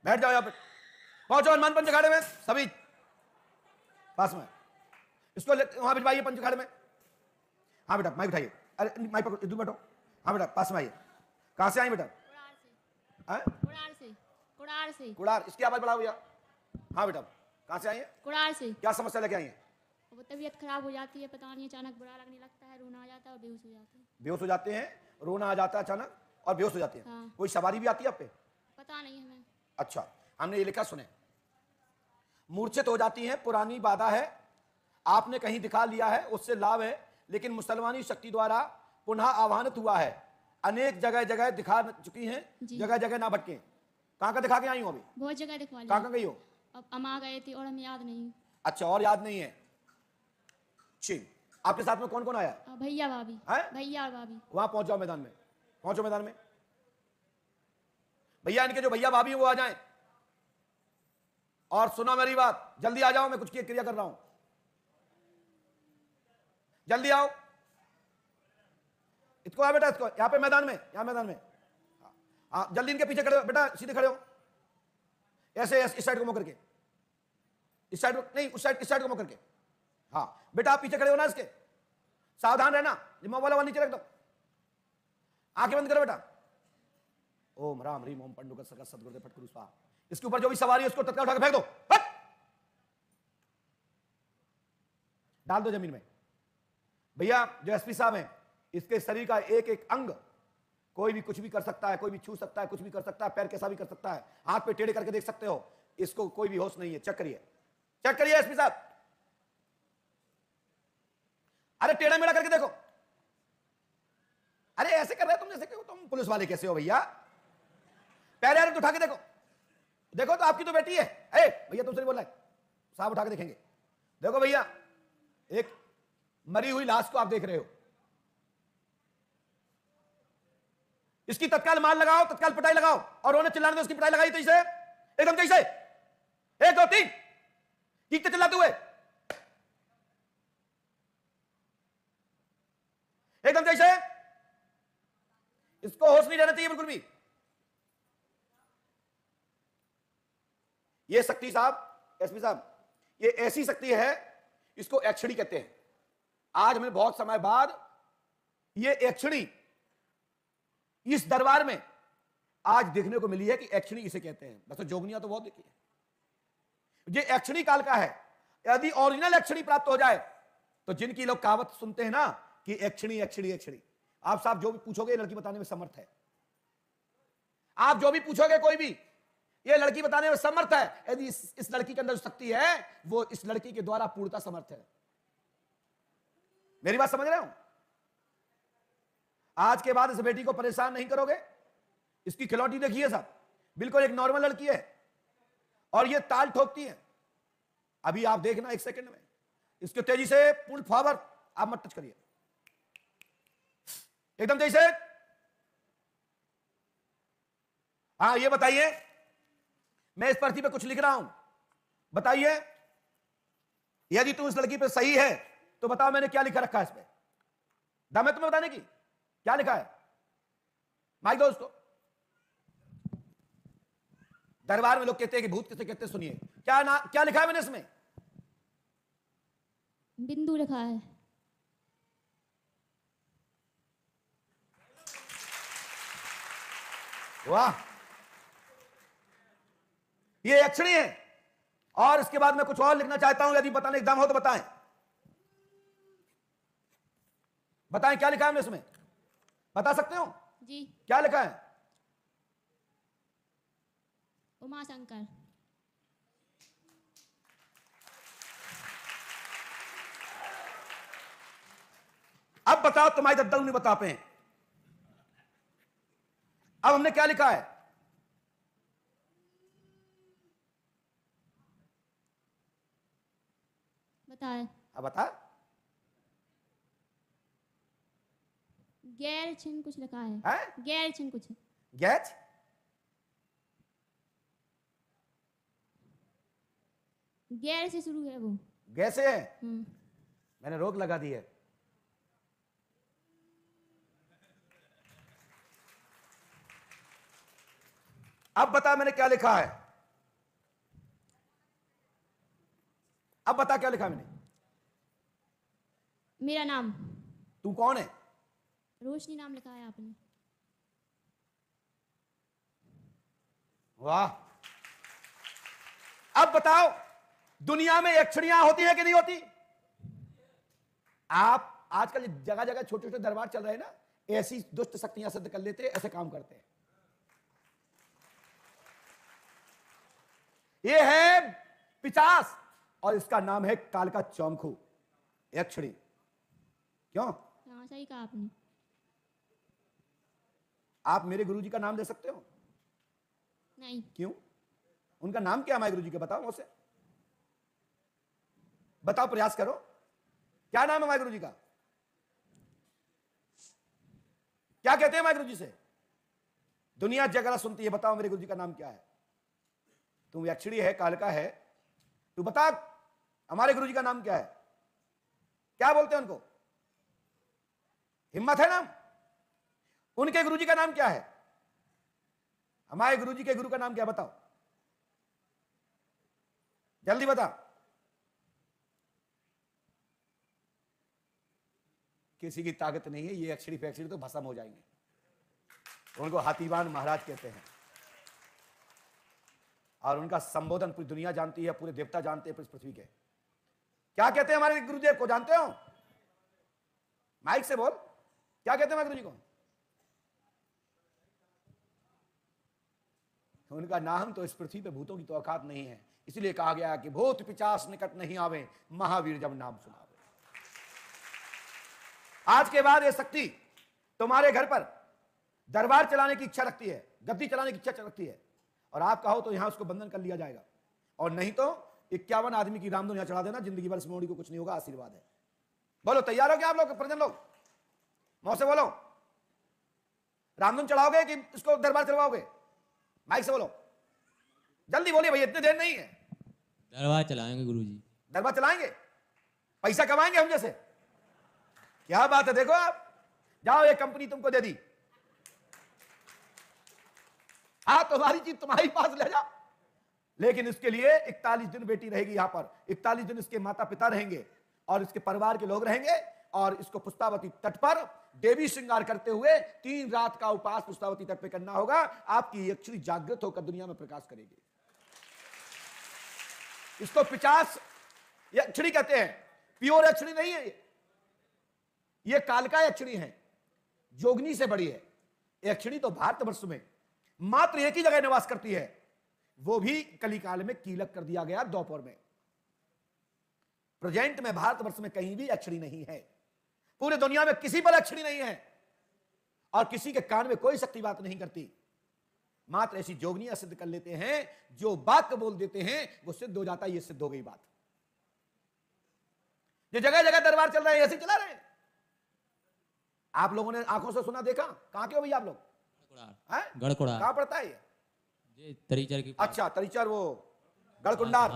बैठ जाओ यहाँ पे, पहुंचो हनुमान पंच अखाड़े में सभी पास में। इसको वहां भिजवाइए पंच अखाड़े में। हाँ बेटा माइक उठाइए, अरे माइक पकड़ो, इधर बैठो। हाँ बेटा पास में आइए। कहाँ से आई बेटा? कुड़ार से। कुड़ार, इसकी आवाज बढ़ाओ भैया। हाँ बेटा कहाँ से आई है? कुड़ार से। क्या समस्या लेके आई है? वो तबीयत खराब हो जाती है, पता नहीं अचानक बुरा लगने लगता है, रोना आ जाता है और बेहोश हो जाते हैं। बेहोश हो जाते हैं, रोना आ जाता है अचानक और बेहोश हो जाते हैं। हाँ। कोई सवारी भी आती है आप पे? पता नहीं हमें। अच्छा, हमने ये लिखा सुने, मूर्छित हो जाती है, पुरानी बाधा है, आपने कहीं दिखा लिया है, उससे लाभ है, लेकिन मुसलमानी शक्ति द्वारा पुनः आह्वानित हुआ है, अनेक जगह जगह दिखा चुकी हैं, जगह जगह ना भटके। कहाँ का दिखा के आई हो? अभी बहुत जगह दिखवा लिया। कहाँ गई हो? अब अमा गए थे और हमें याद नहीं। अच्छा, और याद नहीं है। ठीक, आपके साथ में कौन कौन आया? भैया भाभी। भैया और भाभी। वहां पहुंच जाओ, मैदान में पहुंचो, मैदान में। भैया इनके जो भैया भाभी वो आ जाएं। और सुनो मेरी बात, जल्दी आ जाओ, मैं कुछ की क्रिया कर रहा हूं, जल्दी आओ। इसको आ बेटा, इसको यहां पे मैदान में, यहां मैदान में। हाँ जल्दी इनके पीछे खड़े हो बेटा, सीधे खड़े हो, ऐसे इस साइड को मुंह करके, इस साइड नहीं, उस साइड, इस साइड को मुंह करके। हाँ बेटा आप पीछे खड़े हो ना, इसके सावधान रहना, मोबाइल वाला नीचे रख दो, आंखें बंद करो बेटा। ओम राम रीम ओम पंडुका सकल सदगुरुदेव फटकुरु स्वाहा। इसके ऊपर जो भी सवारी है उसको तत्काल उठा के फेंक दो, हट! डाल दो जमीन में। भैया जो एसपी साहब हैं, इसके शरीर का एक एक अंग कोई भी कुछ भी कर सकता है, कोई भी छू सकता है, कुछ भी कर सकता है, पैर कैसा भी कर सकता है, हाथ पे टेढ़े करके देख सकते हो, इसको कोई भी होश नहीं है। चेक करिए, चेक करिए एसपी साहब, अरे टेढ़ा मेढ़ा करके देखो। अरे ऐसे कर रहे हो तुम, जैसे कि तुम पुलिस वाले कैसे हो भैया? पैर यार उठा के देखो, देखो तो आपकी तो बेटी है। भैया तुमसे नहीं बोल रहा है, साहब उठा के देखेंगे। देखो भैया, एक मरी हुई लाश को आप देख रहे हो, इसकी तत्काल मार लगाओ, तत्काल पिटाई लगाओ, और उन्होंने चिल्लाने दो, उसकी पिटाई लगाई तेजी से, एकदम तेजी से, 1 2 3 चीखते चिल्लाते हुए, एकदम तेजी से। इसको होश नहीं रहना चाहिए बिल्कुल भी। ये शक्ति साहब, एसपी साहब, ये ऐसी शक्ति है, इसको यक्षिणी कहते हैं। आज हमें बहुत समय बाद ये यक्षिणी इस दरबार में आज देखने को मिली है कि यक्षिणी इसे कहते हैं। वैसे जोगनियां तो बहुत देखी है, ये यक्षिणी काल का है। यदि ओरिजिनल यक्षिणी प्राप्त हो जाए तो जिनकी लोग कहावत सुनते हैं ना कि यक्षिणी यक्षिणी यक्षिणी, आप साहब जो भी पूछोगे लड़की बताने में समर्थ है। आप जो भी पूछोगे कोई भी, ये लड़की बताने में समर्थ है। यदि इस लड़की के अंदर शक्ति है, वो इस लड़की के द्वारा पूर्णता समर्थ है। मेरी बात समझ रहे हो? आज के बाद इस बेटी को परेशान नहीं करोगे। इसकी खिलौटी देखिए साहब, बिल्कुल एक नॉर्मल लड़की है, और ये ताल ठोकती है। अभी आप देखना 1 सेकंड में, इसके तेजी से पूर्ण फॉरवर्ड, आप मत टच करिए, एकदम तेजी से। हाँ ये बताइए, मैं इस पर्ची पे कुछ लिख रहा हूं, बताइए यदि तुम इस लड़की पे सही है तो बताओ मैंने क्या लिखा रखा है इस पे। दम है तुम्हें बताने की? क्या लिखा है? माइक दो उसको। दरबार में लोग कहते हैं कि भूत किसे कहते हैं, सुनिए क्या लिखा है मैंने इसमें। बिंदु लिखा है। वाह, ये यक्षिणी है। और इसके बाद मैं कुछ और लिखना चाहता हूं, यदि बताने का दम हो तो बताएं। बताएं क्या लिखा है हमने इसमें, बता सकते हो जी? क्या लिखा है? उमा शंकर। अब बताओ, तुम्हारी दद्दल नहीं बता पाए। अब हमने क्या लिखा है? बताए। अब बता। गैर छिन कुछ लिखा है, गैर छिन कुछ। गैच? गैर से शुरू है वो। गैसे है? मैंने रोक लगा दी है। अब बता मैंने क्या लिखा है। अब बता क्या लिखा मैंने? मेरा नाम तू कौन है? रोशनी नाम लिखा है आपने। वाह। अब बताओ, दुनिया में यक्षिणियां होती है कि नहीं होती? आप आजकल जगह जगह छोटे छोटे दरबार चल रहे हैं ना, ऐसी दुष्ट शक्तियां सिद्ध कर लेते हैं, ऐसे काम करते हैं। ये है पिचास और इसका नाम है कालका चौमखू यक्षिणी। क्यों? हाँ सही कहा आपने। आप मेरे गुरुजी का नाम दे सकते हो? नहीं। क्यों? उनका नाम क्या है हमारे गुरुजी का? बताओ मुझसे, बताओ, प्रयास करो, क्या नाम है हमारे गुरुजी का? क्या कहते हैं हमारे गुरुजी से? दुनिया जगह सुनती है, बताओ मेरे गुरुजी का नाम क्या है? तुम यक्षिणी है, कालका है, तू बता हमारे गुरुजी का नाम क्या है? क्या बोलते हैं उनको? हिम्मत है नाम? उनके गुरुजी का नाम क्या है? हमारे गुरुजी के गुरु का नाम क्या? बताओ, जल्दी बता। किसी की ताकत नहीं है, ये यक्षिणी फैक्शिणी तो भस्म हो जाएंगे। उनको हाथीवान महाराज कहते हैं और उनका संबोधन पूरी दुनिया जानती है, पूरे देवता जानते हैं पृथ्वी के। क्या कहते हैं हमारे गुरुदेव को, जानते हो? माइक से बोल, क्या कहते हैं हमारे गुरुजी को? उनका नाम तो इस पृथ्वी पे भूतों की तो औकात नहीं है, इसलिए कहा गया कि भूत पिचास निकट नहीं आवे, महावीर जब नाम सुनावे। आज के बाद ये शक्ति तुम्हारे घर पर दरबार चलाने की इच्छा रखती है, गद्दी चलाने की इच्छा रखती है, और आप कहो तो यहां उसको बंधन कर लिया जाएगा, और नहीं तो 51 आदमी की रामधुन यहां चढ़ा देना, जिंदगी भर इस मोड़ी को कुछ नहीं होगा, आशीर्वाद है। बोलो, तैयार हो क्या आप लोग, परिजन लोग? मुंह से बोलो, रामधुन चढ़ाओगे कि इसको दरबार चलवाओगे? माइक से बोलो, जल्दी बोलिए भैया, इतनी देर नहीं है। दरबार चलाएंगे गुरुजी। दरबार चलाएंगे, पैसा कमाएंगे हम जैसे। क्या बात है, देखो आप जाओ, एक कंपनी तुमको दे दी, हाँ तुम्हारी चीज तुम्हारी पास ले जाओ, लेकिन इसके लिए 41 दिन बेटी रहेगी यहां पर, 41 दिन इसके माता पिता रहेंगे और इसके परिवार के लोग रहेंगे, और इसको पुष्पावती तट पर देवी श्रृंगार करते हुए 3 रात का उपास पुष्पावती तट पे करना होगा। आपकी यक्षिणी जागृत होकर दुनिया में प्रकाश करेगी। इसको 50 यक्षिणी कहते हैं, प्योर यक्षिणी नहीं है ये कालका यक्षिणी है, जोगनी से बड़ी है। यक्षिणी तो भारतवर्ष में मात्र एक ही जगह निवास करती है, वो भी कलिकाल में कीलक कर दिया गया द्वापर में। प्रेजेंट में भारतवर्ष में कहीं भी यक्षिणी नहीं है, पूरे दुनिया में किसी पर यक्षिणी नहीं है, और किसी के कान में कोई शक्ति बात नहीं करती। मात्र ऐसी जोगनियां सिद्ध कर लेते हैं, जो वाक्य बोल देते हैं वो सिद्ध हो जाता है। ये सिद्ध हो गई बात। ये जगह जगह दरबार चल रहे हैं, ऐसे चला रहे हैं। आप लोगों ने आंखों से सुना देखा? कहां के हो भैया आप लोग? गढ़कुड़ा। कहां पड़ता है ये तरीचर की। अच्छा, तरीचर, वो गढ़कुंडार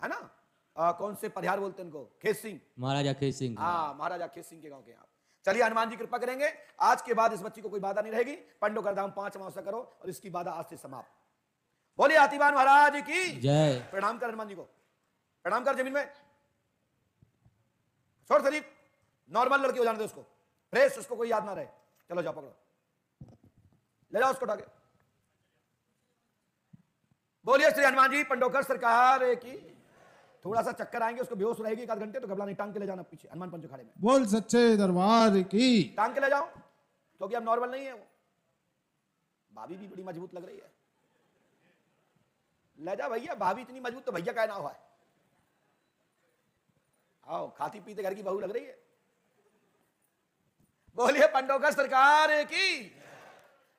है ना? कौन से परिहार बोलते हैं इनको? खेत सिंह, महाराजा खेत सिंह। हाँ, महाराजा खेत सिंह के गांव के आप। चलिए, हनुमान जी कृपा करेंगे, आज के बाद इस बच्ची को कोई बाधा नहीं रहेगी। पंडोकर धाम 5 अमावस्या करो और इसकी बाधा आज से समाप्त। बोलिए हाथीवान महाराज की जय। प्रणाम कर हनुमान जी को, प्रणाम कर। जमीन में छोड़ शरीर, नॉर्मल लड़की हो जाने दो उसको, फ्रेश, उसको कोई याद ना रहे। चलो जाओ, पकड़ो, ले जाओ उसको उठा के। बोलिए श्री हनुमान जी पंडोकर सरकार की। थोड़ा सा चक्कर आएंगे, उसको बेहोश रहेगी 1 आध घंटे, तो घबरा नहीं, टांग के ले जाना पीछे हनुमान पंच अखाड़े में। बोल सच्चे दरबार की। टांग के ले जाओ, क्योंकि अब नॉर्मल नहीं है वो। भाभी भी बड़ी मजबूत लग रही है, ले जा भैया, भाभी इतनी मजबूत तो भैया का ना हुआ है। आओ, खाती पीते घर की बहू लग रही है। बोलिए पंडोकर सरकार की,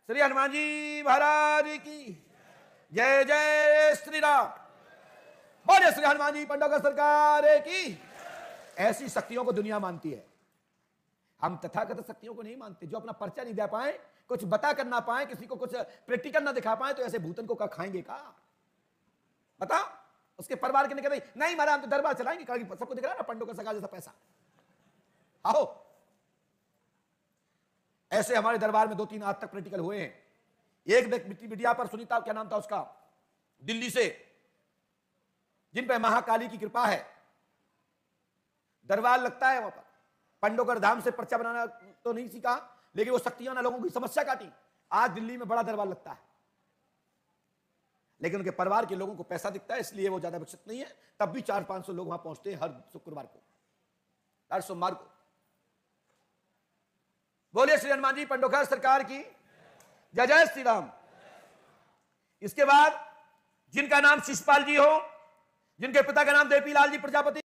श्री हनुमान जी महाराज की जय। जय श्री राम। बोलिए श्री हनुमान जी पंडोकर सरकार की। ऐसी शक्तियों को दुनिया मानती है, हम तथागत शक्तियों को नहीं मानते। जो अपना पर्चा नहीं दे पाए, कुछ बता कर ना पाए, किसी को कुछ प्रैक्टिकल ना दिखा पाए, तो ऐसे भूतन को क्या खाएंगे का? बता, उसके परिवार के निकल नहीं मारा, हम तो दरबार चलाएंगे, सबको दिख रहा है ना पंडोकर सरकार जैसा पैसा। आओ, ऐसे हमारे दरबार में 2-3 आज तक प्रैक्टिकल हुए हैं। एक बिटिया पर, सुनीता क्या नाम था उसका, दिल्ली से, जिन पे महाकाली की कृपा है, दरबार लगता है वहां पर। पंडोकर धाम से पर्चा बनाना तो नहीं सीखा, लेकिन वो शक्तियों ने लोगों की समस्या काटी। आज दिल्ली में बड़ा दरबार लगता है, लेकिन उनके परिवार के लोगों को पैसा दिखता है, इसलिए वो ज्यादा विकसित नहीं है। तब भी 400-500 लोग वहां पहुंचते हैं हर शुक्रवार को, हर सोमवार को। बोलिए श्री हनुमान जी पंडोकर सरकार की जय। जय श्री राम। इसके बाद जिनका नाम शिषपाल जी हो, जिनके पिता का नाम देवीलाल जी प्रजापति